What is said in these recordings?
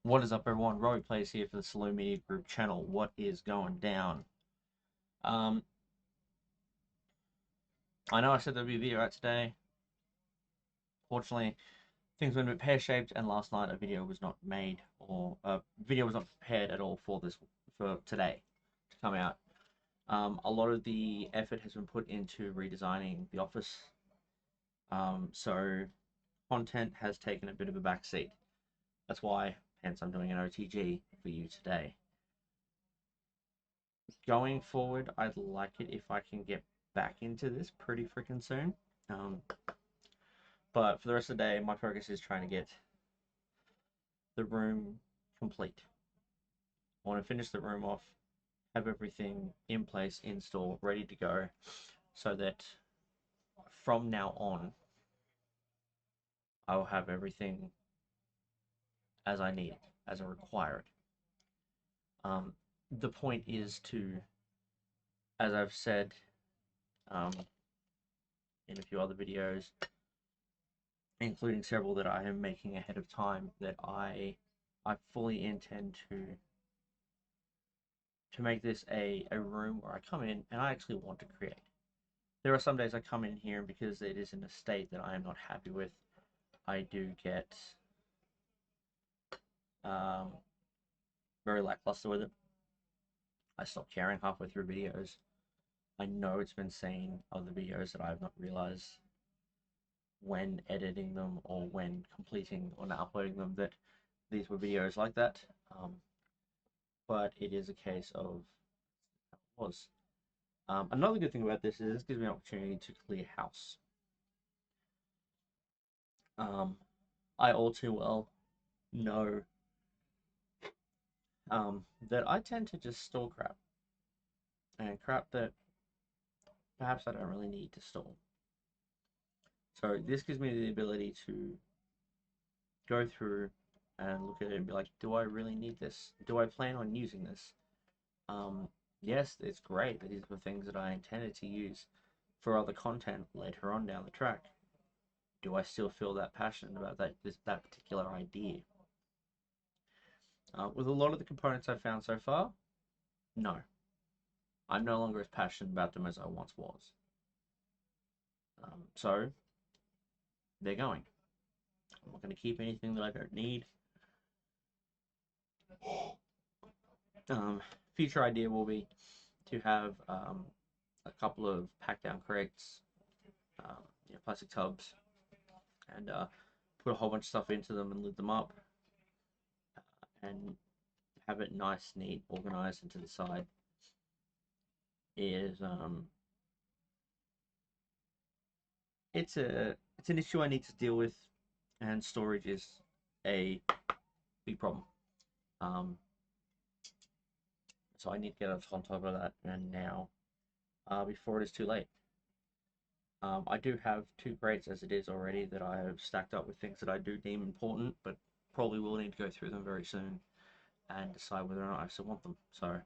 What is up, everyone? Rory Plays here for the Saloon Media Group channel. What is going down? Um, I know I said there'd be a video out today. Fortunately, things went a bit pear-shaped, and last night a video was not made, or a video was not prepared at all for today to come out. A lot of the effort has been put into redesigning the office, so content has taken a bit of a backseat. That's why, hence, I'm doing an OTG for you today. Going forward, I'd like it if I can get back into this pretty freaking soon. Um, but for the rest of the day, my focus is trying to get the room complete. I want to finish the room off, have everything in place, installed, ready to go, so that from now on, I will have everything as I need it, as I require it. The point is to, as I've said um, in a few other videos, including several that I am making ahead of time, that I fully intend to make this a room where I come in and I actually want to create. There are some days I come in here, and because it is in a state that I am not happy with, I do get um, very lackluster with it. I stop caring halfway through videos. I know it's been seen of the videos that I have not realized when editing them or when completing or uploading them that these were videos like that. But it is a case of was. Another good thing about this is this gives me an opportunity to clear house. I all too well know that I tend to just store crap, and crap that perhaps I don't really need to store. So this gives me the ability to go through and look at it and be like, do I really need this? Do I plan on using this? Yes, it's great that these were things that I intended to use for other content later on down the track. Do I still feel that passionate about that particular idea? With a lot of the components I've found so far, no. I'm no longer as passionate about them as I once was. So they're going. I'm not going to keep anything that I don't need. Future idea will be to have a couple of pack down crates, plastic tubs, and put a whole bunch of stuff into them and lid them up, and have it nice, neat, organized into the side. Is it's an issue I need to deal with, and storage is a big problem. So I need to get on top of that, and now, before it is too late. I do have 2 crates as it is already that I have stacked up with things that I do deem important, but probably will need to go through them very soon and decide whether or not I still want them. So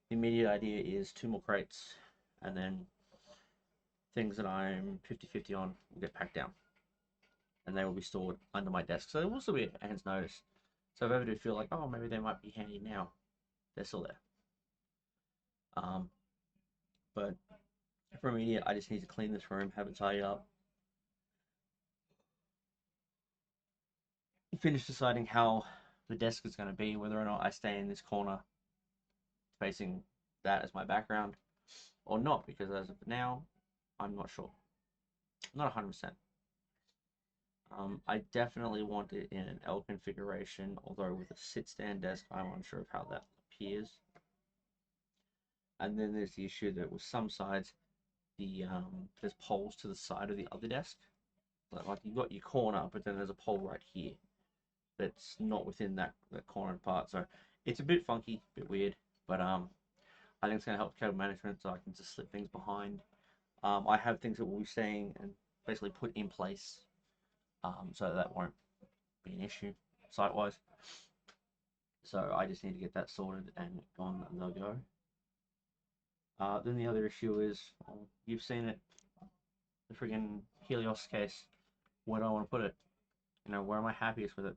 the immediate idea is 2 more crates, and then things that I'm 50-50 on will get packed down, and they will be stored under my desk. So they will still be a hand's notice. So if I ever do feel like, oh, maybe they might be handy now, they're still there. But for immediate, I just need to clean this room, have it tidied up, finish deciding how the desk is going to be, whether or not I stay in this corner facing that as my background or not, because as of now, I'm not sure. Not 100%. I definitely want it in an L configuration, although with a sit-stand desk, I'm unsure of how that appears. And then there's the issue that with some sides, there's poles to the side of the other desk. Like you've got your corner, but then there's a pole right here that's not within that corner part. So it's a bit funky, a bit weird, but I think it's going to help cable management, so I can just slip things behind. I have things that will be staying and basically put in place, so that won't be an issue site-wise. So I just need to get that sorted and on the go. Then the other issue is, well, you've seen it, the friggin' Helios case. Where do I want to put it? Where am I happiest with it?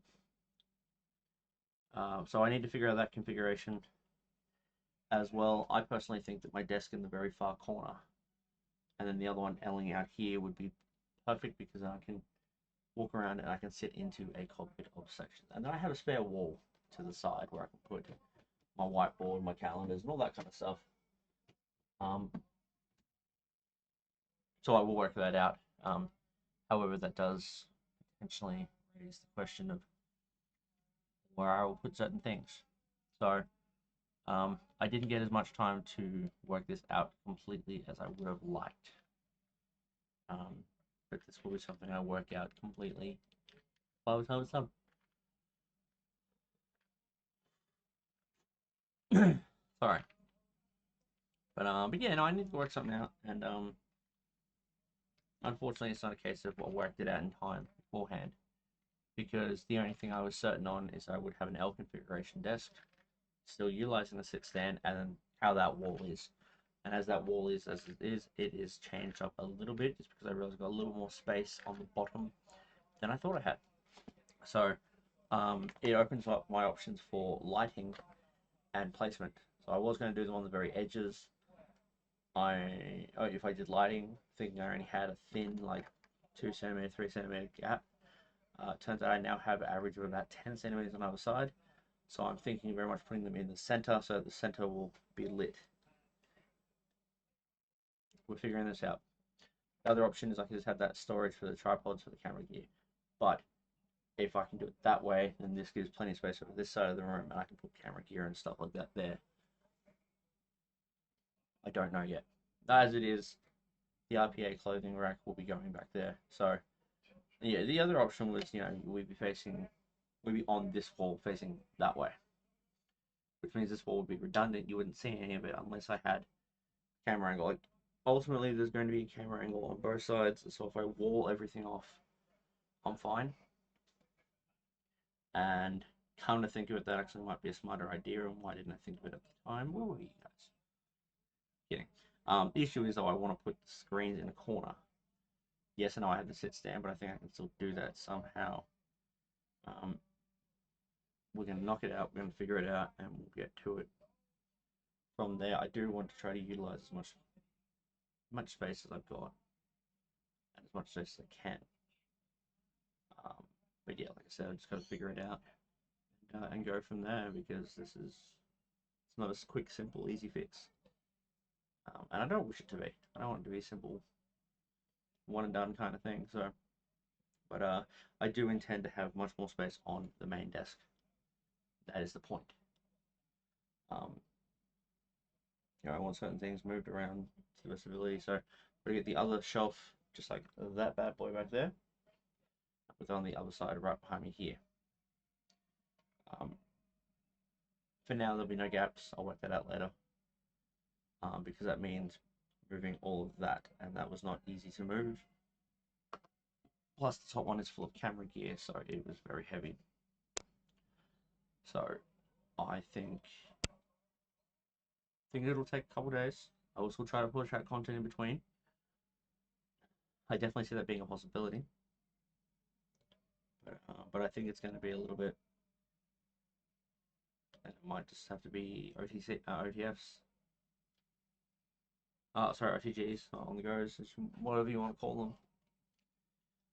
So I need to figure out that configuration as well. I personally think that my desk in the very far corner and then the other one L'ing out here would be perfect because I can walk around and I can sit into a cockpit of section. And then I have a spare wall to the side where I can put my whiteboard, my calendars, and all that kind of stuff. So I will work that out. However, that does potentially raise the question of where I will put certain things. So I didn't get as much time to work this out completely as I would have liked. But this will be something I work out completely by the time it's done. Sorry. But yeah, no, I need to work something out, and unfortunately, it's not a case of I worked it out in time beforehand, because the only thing I was certain on is I would have an L configuration desk, still utilizing the sit stand, and then how that wall is. And as that wall is as it is changed up a little bit, just because I realized I got a little more space on the bottom than I thought I had. So it opens up my options for lighting and placement. So I was going to do them on the very edges. If I did lighting, thinking I only had a thin, like 2 centimeter, 3 centimeter gap. Turns out I now have an average of about 10 centimeters on either side. So I'm thinking very much putting them in the center, so the center will be lit. We're figuring this out. The other option is I can just have that storage for the tripods for the camera gear. But if I can do it that way, then this gives plenty of space over this side of the room, and I can put camera gear and stuff like that there. I don't know yet. As it is, the RPA clothing rack will be going back there. So yeah, the other option was, we'd be on this wall facing that way, which means this wall would be redundant. You wouldn't see any of it unless I had camera angle. Like, ultimately, there's going to be a camera angle on both sides, so if I wall everything off, I'm fine. And come to think of it, that actually might be a smarter idea, and why didn't I think of it at the time? Where were you guys? Kidding. The issue is, though, I want to put the screens in a corner. Yes, I know I have the sit stand, but I think I can still do that somehow. We're going to knock it out, we're going to figure it out, and we'll get to it. From there, I do want to try to utilize as much space as I've got, and as much space as I can. But yeah, like I said, I just got to figure it out and go from there, because it's not a quick, simple, easy fix. And I don't wish it to be. I don't want it to be a simple, one and done kind of thing. So, but I do intend to have much more space on the main desk. That is the point. I want certain things moved around to the best ability. So I'm gonna get the other shelf, just like that bad boy back there, but on the other side, right behind me here. For now, there'll be no gaps. I'll work that out later, because that means moving all of that, and that was not easy to move. Plus, the top one is full of camera gear, so it was very heavy. So I think it'll take a couple days. I will still try to push out content in between. I definitely see that being a possibility, but I think it's going to be a little bit. And it might just have to be OTFs. Sorry, OTGs on the goes, whatever you want to call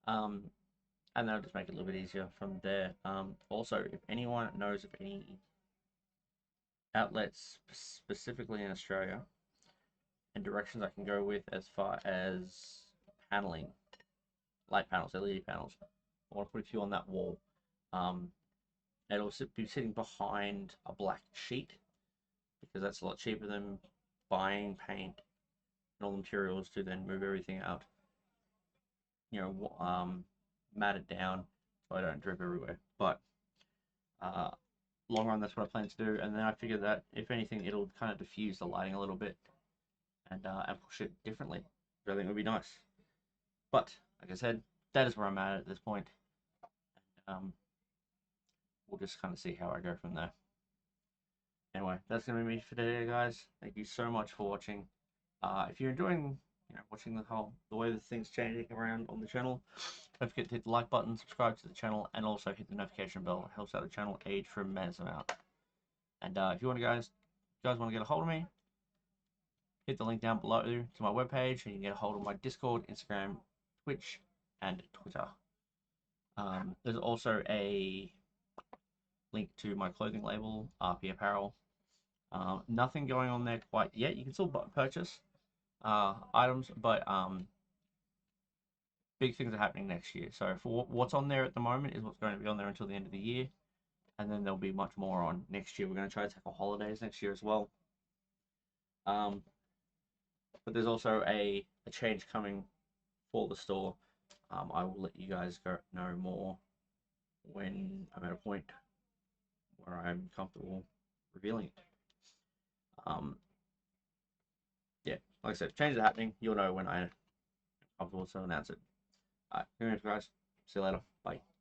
them. And that'll just make it a little bit easier from there. Also, if anyone knows of any outlets specifically in Australia and directions I can go with as far as paneling, light panels, LED panels, I want to put a few on that wall. It'll be sitting behind a black sheet, because that's a lot cheaper than buying paint and all the materials to then move everything out. Mat it down so I don't drip everywhere. But long run, that's what I plan to do. And then I figure that if anything, it'll kind of diffuse the lighting a little bit and push it differently, which I think would be nice. But like I said, that is where I'm at this point. We'll just kind of see how I go from there. Anyway, that's going to be me for today, guys. Thank you so much for watching. If you're enjoying watching the way the things changing around on the channel. Don't forget to hit the like button, subscribe to the channel, and also hit the notification bell. It helps out the channel a tremendous amount. And if you guys want to get a hold of me, hit the link down below to my webpage, and you can get a hold of my Discord, Instagram, Twitch, and Twitter. There's also a link to my clothing label, RP Apparel. Nothing going on there quite yet. You can still purchase items, but big things are happening next year. So for what's on there at the moment is what's going to be on there until the end of the year, and then there'll be much more on next year. We're going to try to tackle holidays next year as well. But there's also a change coming for the store. I will let you guys know more when I'm at a point where I'm comfortable revealing it. Yeah, like I said, changes are happening. You'll know when I'm comfortable to announce it. Alright, anyways, guys, see you later. Bye.